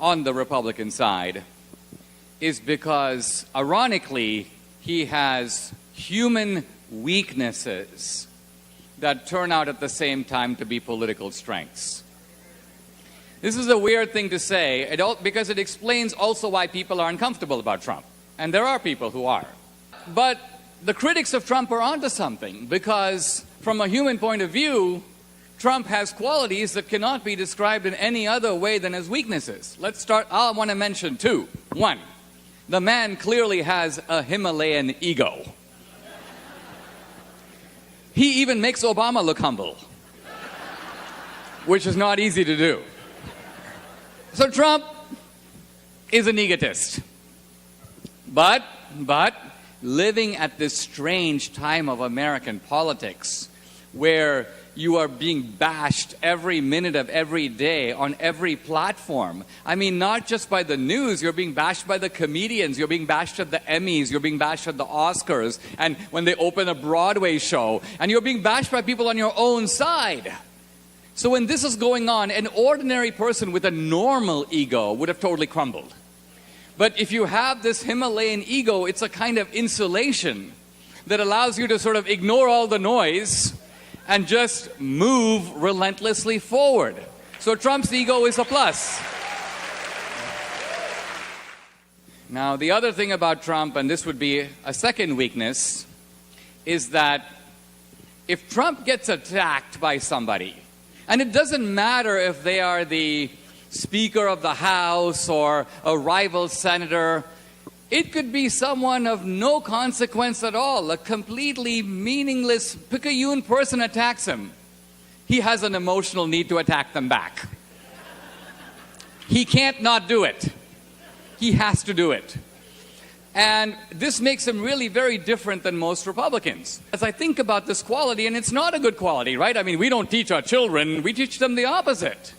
on the Republican side is because, ironically, he has human weaknesses that turn out at the same time to be political strengths. This is a weird thing to say because it explains also why people are uncomfortable about Trump. And there are people who are. But the critics of Trump are onto something, because from a human point of view, Trump has qualities that cannot be described in any other way than as weaknesses. Let's start. I want to mention two. One, the man clearly has a Himalayan ego. He even makes Obama look humble, which is not easy to do. So Trump is an egotist. But living at this strange time of American politics where you are being bashed every minute of every day on every platform. I mean, not just by the news, you're being bashed by the comedians, you're being bashed at the Emmys, you're being bashed at the Oscars, and when they open a Broadway show, and you're being bashed by people on your own side. So when this is going on, an ordinary person with a normal ego would have totally crumbled. But if you have this Himalayan ego, it's a kind of insulation that allows you to sort of ignore all the noise and just move relentlessly forward. So Trump's ego is a plus. Now, the other thing about Trump, and this would be a second weakness, is that if Trump gets attacked by somebody, and it doesn't matter if they are the Speaker of the House or a rival senator, it could be someone of no consequence at all, a completely meaningless, picayune person attacks him. He has an emotional need to attack them back. He can't not do it. He has to do it. And this makes him really very different than most Republicans. As I think about this quality, and it's not a good quality, right? I mean, we don't teach our children, we teach them the opposite.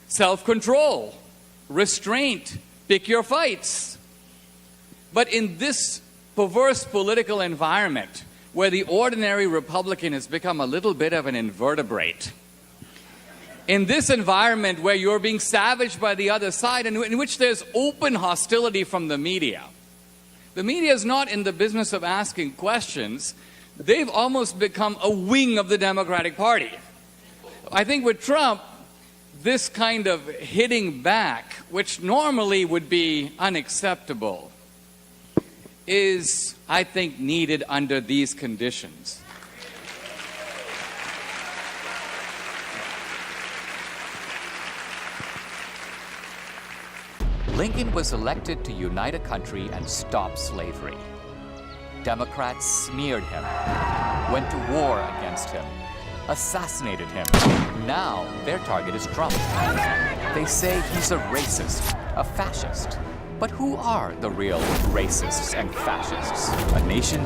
Self-control, restraint, pick your fights. But in this perverse political environment, where the ordinary Republican has become a little bit of an invertebrate, in this environment where you're being savaged by the other side, and in which there's open hostility from the media is not in the business of asking questions. They've almost become a wing of the Democratic Party. I think with Trump, this kind of hitting back, which normally would be unacceptable, is, I think, needed under these conditions. Lincoln was elected to unite a country and stop slavery. Democrats smeared him, went to war against him, assassinated him. Now their target is Trump. They say he's a racist, a fascist. But who are the real racists and fascists? A nation